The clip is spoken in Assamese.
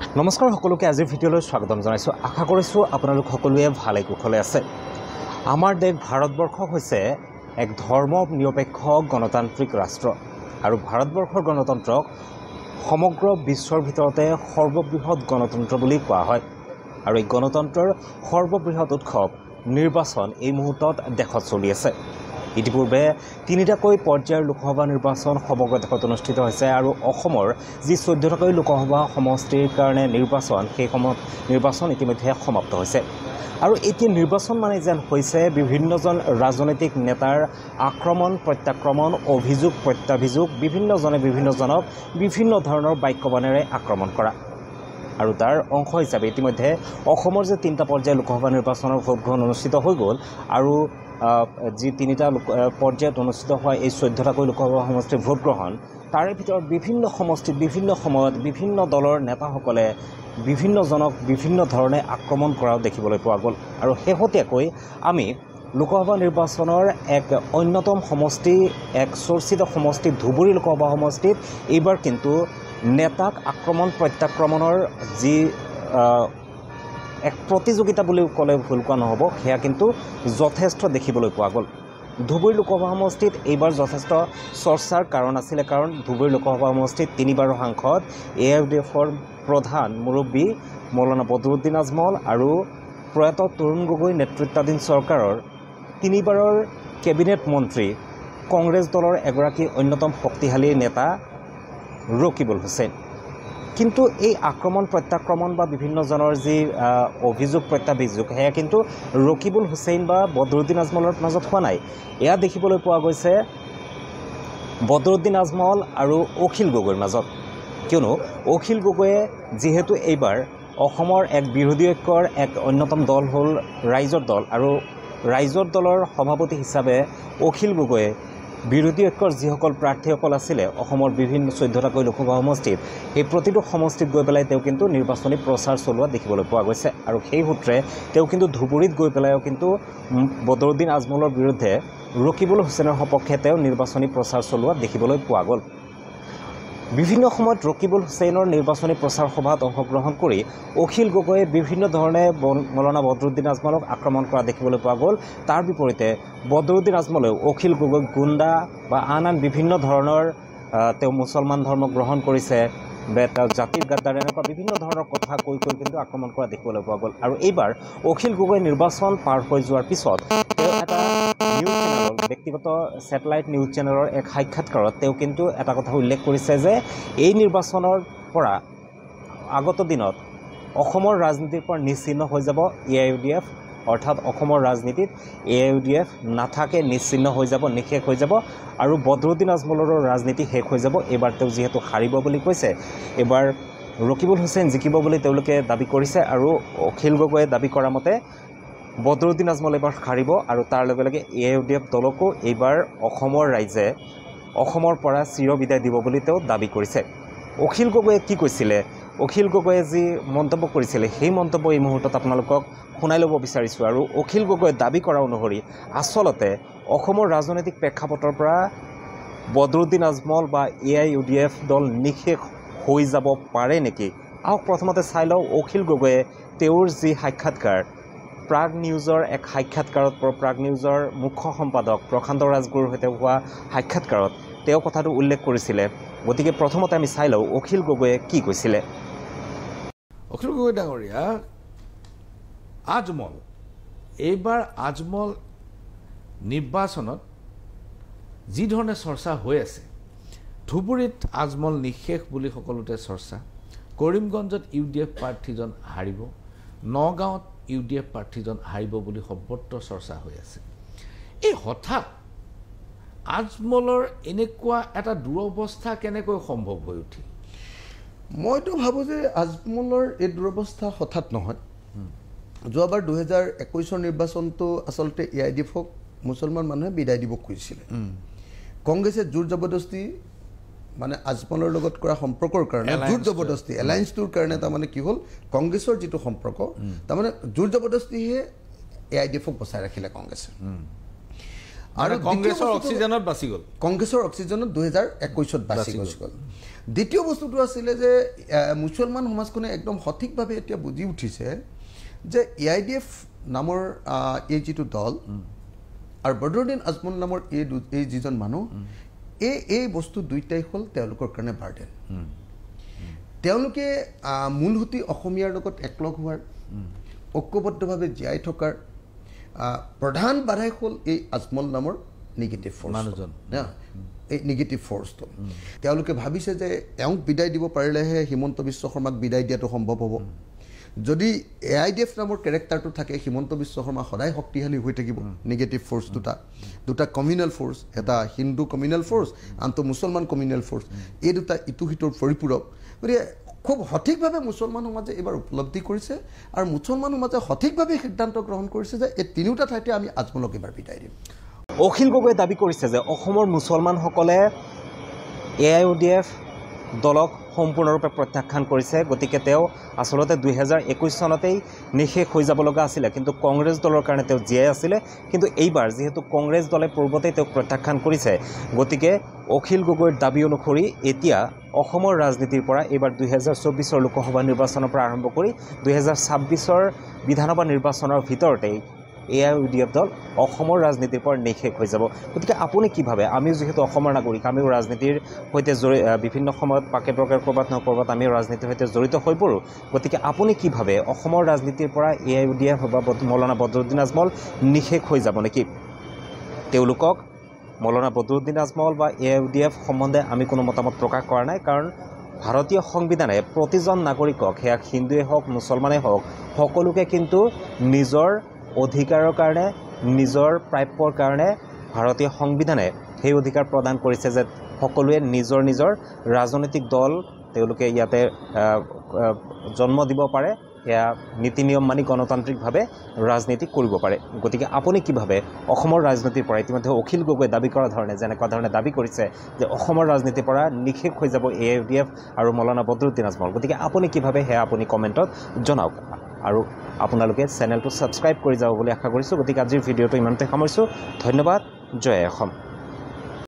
নমস্কাৰ সকলোকে আজিৰ ভিডিঅ'লৈ স্বাগতম জনাইছোঁ। আশা কৰিছোঁ আপোনালোক সকলোৱে ভালে কুশলে আছে। আমাৰ দেশ ভাৰতবৰ্ষ হৈছে এক ধৰ্ম নিৰপেক্ষ গণতান্ত্ৰিক ৰাষ্ট্ৰ আৰু ভাৰতবৰ্ষৰ গণতন্ত্ৰক সমগ্ৰ বিশ্বৰ ভিতৰতে সৰ্ববৃহৎ গণতন্ত্ৰ বুলি কোৱা হয়। আৰু এই গণতন্ত্ৰৰ সৰ্ববৃহৎ উৎসৱ নিৰ্বাচন এই মুহূৰ্তত দেশত চলি আছে। ইতিপূৰ্বে তিনিটাকৈ পৰ্যায়ৰ লোকসভা নিৰ্বাচন সমগ্ৰ দেশত অনুষ্ঠিত হৈছে আৰু অসমৰ যি 14টাকৈ লোকসভা সমষ্টিৰ কাৰণে নিৰ্বাচন সেই নিৰ্বাচন ইতিমধ্যে সমাপ্ত হৈছে। আৰু এতিয়া নিৰ্বাচন মানে যেন হৈছে বিভিন্নজন ৰাজনৈতিক নেতাৰ আক্ৰমণ প্ৰত্যাক্ৰমণ অভিযোগ প্ৰত্যাভিযোগ বিভিন্নজনে বিভিন্নজনক বিভিন্ন ধৰণৰ বাক্যবাণেৰে আক্ৰমণ কৰা। আৰু তাৰ অংশ হিচাপে ইতিমধ্যে অসমৰ যে তিনিটা পৰ্যায়ৰ লোকসভা নিৰ্বাচনৰ ভোটগ্ৰহণ অনুষ্ঠিত হৈ গ'ল আৰু যি তিনিটা পৰ্যায়ত অনুষ্ঠিত হোৱা এই 14টাকৈ লোকসভা সমষ্টিৰ ভোটগ্ৰহণ তাৰে ভিতৰত বিভিন্ন সমষ্টিত বিভিন্ন সময়ত বিভিন্ন দলৰ নেতাসকলে বিভিন্নজনক বিভিন্ন ধৰণে আক্ৰমণ কৰাও দেখিবলৈ পোৱা গ'ল। আৰু শেহতীয়াকৈ আমি লোকসভা নিৰ্বাচনৰ এক অন্যতম সমষ্টি এক চৰ্চিত সমষ্টি ধুবুৰী লোকসভা সমষ্টিত এইবাৰ কিন্তু নেতাক আক্ৰমণ প্ৰত্যাক্ৰমণৰ যি এক প্ৰতিযোগিতা বুলি ক'লে ভুল কোৱা নহ'ব, সেয়া কিন্তু যথেষ্ট দেখিবলৈ পোৱা গ'ল। ধুবুৰী লোকসভা সমষ্টিত এইবাৰ যথেষ্ট চৰ্চাৰ কাৰণ আছিলে, কাৰণ ধুবুৰী লোকসভা সমষ্টিত তিনিবাৰৰ সাংসদ AIUDFৰ প্ৰধান মুৰব্বী মৌলানা বদৰুদ্দিন আজমল আৰু প্ৰয়াত তৰুণ গগৈ নেতৃত্বাধীন চৰকাৰৰ তিনিবাৰৰ কেবিনেট মন্ত্ৰী কংগ্ৰেছ দলৰ এগৰাকী অন্যতম শক্তিশালী নেতা ৰকিবুল হুছেইন। কিন্তু এই আক্ৰমণ প্ৰত্যাক্ৰমণ বা বিভিন্নজনৰ যি অভিযোগ প্ৰত্যাভিযোগ সেয়া কিন্তু ৰকিবুল হুছেইন বা বদৰুদ্দিন আজমলৰ মাজত হোৱা নাই। এয়া দেখিবলৈ পোৱা গৈছে বদৰুদ্দিন আজমল আৰু অখিল গগৈৰ মাজত। কিয়নো অখিল গগৈয়ে যিহেতু এইবাৰ অসমৰ এক বিৰোধী ঐক্যৰ এক অন্যতম দল হ'ল ৰাইজৰ দল আৰু ৰাইজৰ দলৰ সভাপতি হিচাপে অখিল গগৈয়ে বিৰোধী ঐক্যৰ যিসকল প্ৰাৰ্থীসকল আছিলে অসমৰ বিভিন্ন 14টাকৈ লোকসভা সমষ্টিত সেই প্ৰতিটো সমষ্টিত গৈ পেলাই তেওঁ কিন্তু নিৰ্বাচনী প্ৰচাৰ চলোৱা দেখিবলৈ পোৱা গৈছে। আৰু সেই সূত্ৰে তেওঁ কিন্তু ধুবুৰীত গৈ পেলাইও কিন্তু বদৰুদ্দিন আজমলৰ বিৰুদ্ধে ৰকিবুল হুছেইনৰ সপক্ষে তেওঁ নিৰ্বাচনী প্ৰচাৰ চলোৱা দেখিবলৈ পোৱা গ'ল। বিভিন্ন সময়ত ৰকিবুল হুছেইনৰ নিৰ্বাচনী প্ৰচাৰ সভাত অংশগ্ৰহণ কৰি অখিল গগৈয়ে বিভিন্ন ধৰণে মৌলানা বদৰুদ্দিন আজমলক আক্ৰমণ কৰা দেখিবলৈ পোৱা গ'ল। তাৰ বিপৰীতে বদৰুদ্দিন আজমলেও অখিল গগৈক গুণ্ডা বা আন বিভিন্ন ধৰণৰ তেওঁ মুছলমান ধৰ্ম গ্ৰহণ কৰিছে তেওঁ জাতিৰ গাদ্দাৰ এনেকুৱা বিভিন্ন ধৰণৰ কথা কৈ কিন্তু আক্ৰমণ কৰা দেখিবলৈ পোৱা গ'ল। আৰু এইবাৰ অখিল গগৈ নিৰ্বাচন পাৰ হৈ যোৱাৰ পিছত তেওঁ এটা নিউজ চেনেলৰ ব্যক্তিগত ছেটেলাইট নিউজ চেনেলৰ এক সাক্ষাৎকাৰত তেওঁ কিন্তু এটা কথা উল্লেখ কৰিছে যে এই নিৰ্বাচনৰ পৰা আগত দিনত অসমৰ ৰাজনীতিৰ পৰা নিশ্চিহ্ন হৈ যাব AIUDF, অৰ্থাৎ অসমৰ ৰাজনীতিত AIUDF নাথাকে, নিশ্চিহ্ন হৈ যাব, নিশেষ হৈ যাব আৰু বদৰুদ্দিন আজমলৰো ৰাজনীতি শেষ হৈ যাব। এইবাৰ তেওঁ যিহেতু হাৰিব বুলি কৈছে, এইবাৰ ৰকিবুল হুছেইন জিকিব বুলি তেওঁলোকে দাবী কৰিছে আৰু অখিল গগৈয়ে দাবী কৰা মতে বদৰুদ্দিন আজমল এইবাৰ হাৰিব আৰু তাৰ লগে লগে AIUDF দলকো এইবাৰ অসমৰ ৰাইজে অসমৰ পৰা চিৰবিদায় দিব বুলি তেওঁ দাবী কৰিছে। অখিল গগৈয়ে কি কৈছিলে, অখিল গগৈয়ে যি মন্তব্য কৰিছিলে সেই মন্তব্য এই মুহূৰ্তত আপোনালোকক শুনাই ল'ব বিচাৰিছোঁ। আৰু অখিল গগৈয়ে দাবী কৰা অনুসৰি আচলতে অসমৰ ৰাজনৈতিক প্ৰেক্ষাপটৰ পৰা বদৰুদ্দিন আজমল বা AIUDF দল নিশেষ হৈ যাব পাৰে নেকি। আহক প্ৰথমতে চাই লওঁ অখিল গগৈয়ে তেওঁৰ যি সাক্ষাৎকাৰ প্ৰাগ নিউজৰ এক সাক্ষাৎকাৰত প্ৰাগ নিউজৰ মুখ্য সম্পাদক প্ৰশান্ত ৰাজগুৰুৰ সৈতে হোৱা সাক্ষাৎকাৰত তেওঁ কথাটো উল্লেখ কৰিছিলে। গতিকে প্ৰথমতে আমি চাই লওঁ অখিল গগৈয়ে কি কৈছিলে। অখিল গগৈ ডাঙৰীয়া, আজমল এইবাৰ আজমল নিৰ্বাচনত যি ধৰণে চৰ্চা হৈ আছে, ধুবুৰীত আজমল নিশেষ বুলি সকলোতে চৰ্চা, কৰিমগঞ্জত UDF প্ৰাৰ্থীজন হাৰিব, নগাঁৱত UDF প্ৰাৰ্থীজন হাৰিব বুলি সৰ্বত্ৰ চৰ্চা হৈ আছে। এই হঠাৎ আজমলৰ এনেকুৱা এটা দুৰৱস্থা কেনেকৈ সম্ভৱ হৈ উঠিল? মইতো ভাবোঁ যে আজমলৰ এই দুৰৱস্থা হঠাৎ নহয়। যোৱাবাৰ 2021 নিৰ্বাচনটো আচলতে AIUDFক মুছলমান মানুহে বিদায় দিব খুজিছিলে। কংগ্ৰেছে জোৰ জবৰদস্তি মানে আজমলৰ লগত কৰা সম্পৰ্কৰ কাৰণে জোৰ জবৰদস্তি এলায়েন্সটোৰ কাৰণে তাৰমানে কি হ'ল কংগ্ৰেছৰ যিটো সম্পৰ্ক তাৰমানে জোৰ জবৰদস্তিহে AIUDFক বচাই ৰাখিলে কংগ্ৰেছে। আৰু কংগ্ৰেছৰ অক্সিজেনত বাচি গ'ল কংগ্ৰেছৰ অক্সিজেনত 2021ত বাচি গ'ল দ্বিতীয় বস্তুটো আছিলে যে মুছলমান সমাজখনে একদম সঠিকভাৱে এতিয়া বুজি উঠিছে যে AIDF নামৰ এই যিটো দল আৰু বদৰুদ্দিন আজমল নামৰ এই যিজন মানুহ এই বস্তু দুইটাই হ'ল তেওঁলোকৰ কাৰণে বাৰ্ডেন তেওঁলোকে মূলসুঁতি অসমীয়াৰ লগত একলগ হোৱাৰ ঐক্যবদ্ধভাৱে জীয়াই থকাৰ প্ৰধান বাধাই হ'ল এই আজমল নামৰ নিগেটিভ ফ'ৰ্চ মানুহজন এই নিগেটিভ ফ'ৰ্চটো তেওঁলোকে ভাবিছে যে এওঁক বিদায় দিব পাৰিলেহে হিমন্ত বিশ্ব শৰ্মাক বিদায় দিয়াটো সম্ভৱ হ'ব যদি AIDF নামৰ কেৰেক্টাৰটো থাকে হিমন্ত বিশ্ব শৰ্মা সদায় শক্তিশালী হৈ থাকিব নিগেটিভ ফ'ৰ্চ দুটা কমিউনেল ফ'ৰ্চ এটা হিন্দু কমিউনেল ফ'ৰ্চ আনটো মুছলমান কমিউনেল ফ'ৰ্চ এই দুটা ইটো সিটোৰ পৰিপূৰক গতিকে খুব সঠিকভাৱে মুছলমান সমাজে এইবাৰ উপলব্ধি কৰিছে আৰু মুছলমান সমাজে সঠিকভাৱে সিদ্ধান্ত গ্ৰহণ কৰিছে যে এই তিনিওটা ঠাইতে আমি আজমলক এইবাৰ বিদায় দিম অখিল গগৈয়ে দাবী কৰিছে যে অসমৰ মুছলমানসকলে AIODF দলক সম্পূৰ্ণৰূপে প্ৰত্যাখ্যান কৰিছে গতিকে তেওঁ আচলতে 2021 চনতেই নিশেষ হৈ যাব লগা আছিলে কিন্তু কংগ্ৰেছ দলৰ কাৰণে তেওঁ জীয়াই আছিলে কিন্তু এইবাৰ যিহেতু কংগ্ৰেছ দলে পূৰ্বতেই তেওঁক প্ৰত্যাখ্যান কৰিছে গতিকে অখিল গগৈৰ দাবী অনুসৰি এতিয়া অসমৰ ৰাজনীতিৰ পৰা এইবাৰ 2024 লোকসভা নিৰ্বাচনৰ পৰা আৰম্ভ কৰি 2026 বিধানসভা নিৰ্বাচনৰ ভিতৰতেই AIODF দল অসমৰ ৰাজনীতিৰ পৰা নিশেষ হৈ যাব গতিকে আপুনি কি ভাবে আমিও যিহেতু অসমৰ নাগৰিক আমিও ৰাজনীতিৰ সৈতে বিভিন্ন সময়ত পাকে প্ৰকাৰ ক'ৰবাত নক'ৰবাত আমিও ৰাজনীতিৰ সৈতে জড়িত হৈ পৰোঁ গতিকে আপুনি কি ভাবে অসমৰ ৰাজনীতিৰ পৰা AIODF বা মৌলানা বদৰুদ্দিন আজমল নিশেষ হৈ যাব নেকি তেওঁলোকক মৌলানা বদৰুদ্দিন আজমল বা AIODF সম্বন্ধে আমি কোনো মতামত প্ৰকাশ কৰা নাই কাৰণ ভাৰতীয় সংবিধানে প্ৰতিজন নাগৰিকক সেয়া হিন্দুৱে হওক মুছলমানেই হওক সকলোকে কিন্তু নিজৰ অধিকাৰৰ কাৰণে নিজৰ প্ৰাপ্যৰ কাৰণে ভাৰতীয় সংবিধানে সেই অধিকাৰ প্ৰদান কৰিছে যে সকলোৱে নিজৰ নিজৰ ৰাজনৈতিক দল তেওঁলোকে ইয়াতে জন্ম দিব পাৰে এয়া নীতি নিয়ম মানি গণতান্ত্ৰিকভাৱে ৰাজনীতি কৰিব পাৰে গতিকে আপুনি কি ভাবে অসমৰ ৰাজনীতিৰ পৰা ইতিমধ্যে অখিল গগৈ দাবী কৰা ধৰণে যেনেকুৱা ধৰণে দাবী কৰিছে যে অসমৰ ৰাজনীতিৰ পৰা নিশেষ হৈ যাব AIODF আৰু মৌলানা বদৰুদ্দিন আজমল গতিকে আপুনি কি ভাবে সেয়া আপুনি কমেণ্টত জনাওক আৰু আপোনালোকে চেনেলটো ছাবস্ক্ৰাইব কৰি যাব বুলি আশা কৰিছোঁ গতিকে আজিৰ ভিডিঅ'টো ইমানতে সামৰিছোঁ ধন্যবাদ জয় অসম